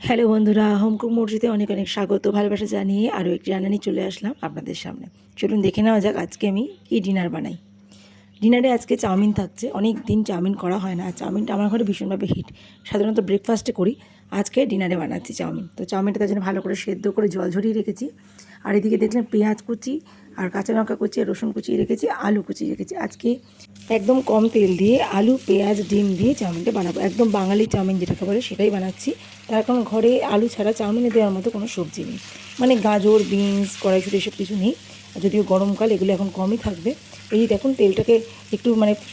Hello বন্ধুরা, home cook মসজিদে অনেক অনেক স্বাগত ভালোবাসা জানিয়ে আরও একটি রান্না নিয়ে চলে আসলাম আপনাদের সামনে। চলুন দেখে নেওয়া যাক আজকে আমি কী ডিনার বানাই। ডিনারে আজকে চাউমিন থাকছে। অনেক দিন চাউমিন করা হয় না, আর চাউমিনটা আমার ঘরে ভীষণভাবে হিট। সাধারণত ব্রেকফাস্টে করি, আজকে ডিনারে বানাচ্ছি চাউমিন। তো চাউমিনটা তার জন্য ভালো করে সেদ্ধ করে জল ঝরিয়ে রেখেছি। আর এদিকে দেখলেন পেঁয়াজ কুচি আর কাঁচা লঙ্কা কুচি আর রসুন কুচিয়ে রেখেছি, আলু কুচিয়ে রেখেছি। আজকে একদম কম তেল দিয়ে আলু পেঁয়াজ ডিম দিয়ে চাউমিনটা বানাবো। একদম বাঙালি চাউমিন যেটাকে বলে সেটাই বানাচ্ছি। তার কারণ ঘরে আলু ছাড়া চাউমিনে দেওয়ার মতো কোনো সবজি নেই, মানে গাজর বিনস কড়াইশুঁটি এসব কিছু নেই। যদিও গরমকাল এগুলো এখন কমই থাকবে। এই দেখুন তেলটাকে একটু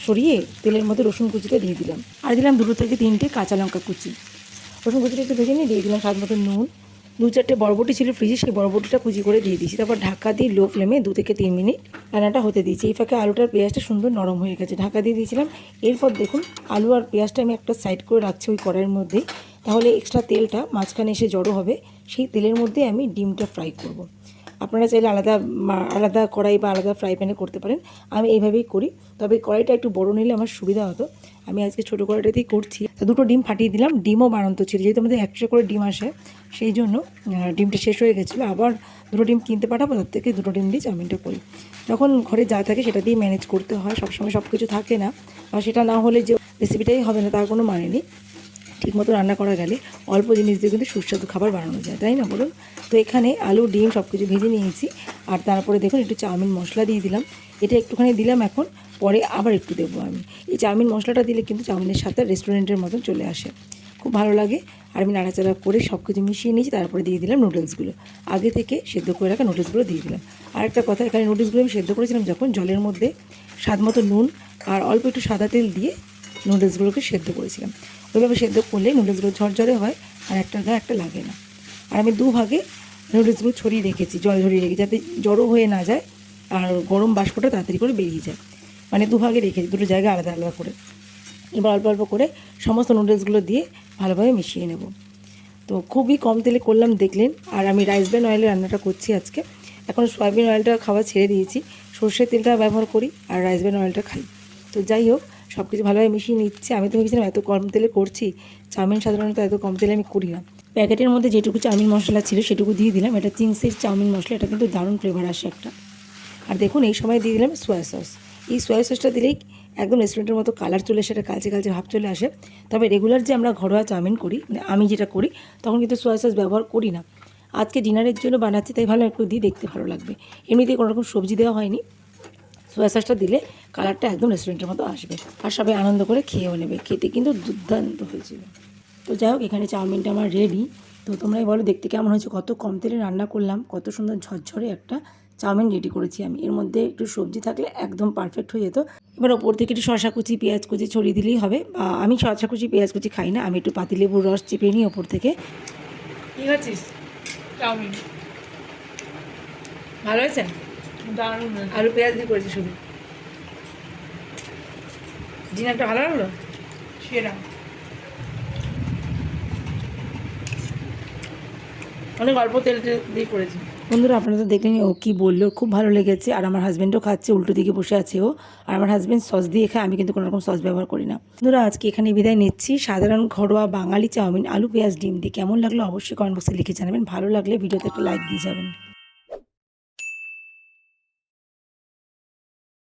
সরিয়ে তেলের মধ্যে রসুন কুচিটা দিয়ে দিলাম, আর দিলাম 2 থেকে 3টে কাঁচা লঙ্কা কুচি। রসুন কুচিটা একটু ভেজে নিয়ে দিয়ে দিলাম স্বাদ মতো নুন। 2-4টে বরবটি ছিল ফ্রিজে, সেই বরবটিটা কুচি করে দিয়ে দিয়েছি। তারপর ঢাকা দিয়ে লো ফ্লেমে 2 থেকে 3 মিনিট রান্নাটা হতে দিয়েছি। এই ফাঁকে আলুটার পেঁয়াজটা সুন্দর নরম হয়ে গেছে, ঢাকা দিয়ে দিয়েছিলাম। এরপর দেখুন আলু আর পেঁয়াজটা আমি একটা সাইড করে রাখছি ওই কড়াইয়ের মধ্যেই, তাহলে এক্সট্রা তেলটা মাঝখানে এসে জড়ো হবে। সেই তেলের মধ্যে আমি ডিমটা ফ্রাই করব। আপনারা চাইলে আলাদা আলাদা কড়াই বা আলাদা ফ্রাই প্যানে করতে পারেন, আমি এইভাবেই করি। তবে কড়াইটা একটু বড় নিলে আমার সুবিধা হতো। আমি আজকে ছোটো কড়াইটাতেই করছি। তো 2টো ডিম ফাটিয়ে দিলাম, ডিমও বাড়ন্ত ছিল, যেহেতু আমাদের 100 করে ডিম আসে, সেই জন্য ডিমটা শেষ হয়ে গেছিলো। আবার 2টো ডিম কিনতে পাঠাবো, তার থেকে 2টো ডিম দিয়ে চাউমিনটা করি। যখন ঘরে যা থাকে সেটা দিয়ে ম্যানেজ করতে হয়, সবসময় সব কিছু থাকে না। আর সেটা না হলে যে রেসিপিটাই হবে না তার কোনো মানে নেই। ঠিকমতো রান্না করা গেলে অল্প জিনিস দিয়ে কিন্তু সুস্বাদু খাবার বানানো যায়, তাই না বলুন? তো এখানে আলু ডিম সব কিছু ভেজে নিয়েছি। আর তারপরে দেখুন একটু চাউমিন মশলা দিয়ে দিলাম। এটা একটুখানি দিলাম, এখন পরে আবার একটু দেবো আমি। এই চাউমিন মশলাটা দিলে কিন্তু চাউমিনের সাথে রেস্টুরেন্টের মতন চলে আসে, খুব ভালো লাগে। আর আমি নাড়াচাড়া করে সব কিছু মিশিয়ে নিয়েছি। তারপরে দিয়ে দিলাম নুডলসগুলো, আগে থেকে সেদ্ধ করে রাখা নুডলসগুলো দিয়ে দিলাম। আর একটা কথা, এখানে নুডলসগুলো আমি সেদ্ধ করেছিলাম যখন, জলের মধ্যে স্বাদ মতো নুন আর অল্প একটু সাদা তেল দিয়ে নুডলসগুলোকে সেদ্ধ করেছিলাম। ওইভাবে সেদ্ধ করলে নুডলসগুলো ঝরঝরে হয় আর একটার গায়ে একটা লাগে না। আর আমি 2 ভাগে নুডলসগুলো ছড়িয়ে রেখেছি, জল ঝরিয়ে রেখেছি, যাতে জড়ো হয়ে না যায় আর গরম বাষ্পটা তাড়াতাড়ি করে বেরিয়ে যায়। মানে 2 ভাগে রেখেছি, 2টো জায়গা আলাদা আলাদা করে। এবার অল্প অল্প করে সমস্ত নুডলসগুলো দিয়ে ভালোভাবে মিশিয়ে নেব। তো খুবই কম তেলে করলাম দেখলেন। আর আমি রাইস ব্র্যান অয়েলে রান্নাটা করছি আজকে। এখন সয়াবিন অয়েলটা খাওয়া ছেড়ে দিয়েছি, সর্ষের তেলটা ব্যবহার করি আর রাইস ব্র্যান অয়েলটা খাই। তো যাই হোক, সব কিছু ভালোভাবে মিশিয়ে নিচ্ছে। আমি তো ভেবেছিলাম এত কম তেলে করছি, চাউমিন সাধারণত এত কম তেলে আমি করি না। প্যাকেটের মধ্যে যেটুকু চাউমিন মশলা ছিল সেটুকু দিয়ে দিলাম। এটা চিংসের চাউমিন মশলা, এটা কিন্তু দারুণ ফ্লেভার আসে একটা। আর দেখুন এই সময় দিয়ে দিলাম সোয়া সস। এই সোয়া সসটা দিলেই একদম রেস্টুরেন্টের মতো কালার চলে আসে, একটা কালচে কালচে ভাব চলে আসে। তবে রেগুলার যে আমরা ঘরোয়া চাউমিন করি, মানে আমি যেটা করি, তখন কিন্তু সোয়া সস ব্যবহার করি না। আজকে ডিনারের জন্য বানাচ্ছি, তাই ভালো একটু দিয়ে দেখতে ভালো লাগবে। এমনিতেই কোনো রকম সবজি দেওয়া হয়নি। সোয়া সসটা দিলে কালারটা একদম রেস্টুরেন্টের মতো আসবে, আর সবাই আনন্দ করে খেয়েও নেবে। খেতে কিন্তু দুর্দান্ত হয়েছিল। তো যাই হোক, এখানে চাউমিনটা আমার রেডি। তো তোমরাই বলো দেখতে কেমন হয়েছে, কত কম তেলে রান্না করলাম, কত সুন্দর ঝরঝরে একটা চাউমিন রেডি করেছি আমি। এর মধ্যে একটু সবজি থাকলে একদম পারফেক্ট হয়ে যেত। এবার ওপর থেকে একটু শসা কুচি পেঁয়াজ কুচি ছড়িয়ে দিলেই হবে। আমি শসা কুচি পেঁয়াজ কুচি খাই না, আমি একটু পাতিলেবুর রস চিপে নিই ওপর থেকে। কি খাচ্ছিস? চাউমিন ভালো হয়েছে, দারুণ আলু পেঁয়াজ দিয়ে করেছি শুধু। ডিনারটা ভালো লাগলো, সেরা। অনেক অল্প তেল দিয়ে করেছি। বন্ধুরা আপনারা তো দেখলেন ও কী বললো, খুব ভালো লেগেছে। আর আমার হাজব্যান্ডও খাচ্ছে, উল্টো দিকে বসে আছে ও। আর আমার হাজব্যান্ড সস দিয়ে খায়, আমি কিন্তু কোনো রকম সস ব্যবহার করি না। বন্ধুরা আজকে এখানে বিদায় নিচ্ছি। সাধারণ ঘরোয়া বাঙালি চাউমিন আলু পেঁয়াজ ডিম দিয়ে কেমন লাগলো অবশ্যই কমেন্ট বক্সে লিখে জানাবেন। ভালো লাগলে ভিডিওতে একটা লাইক দিয়ে যাবেন।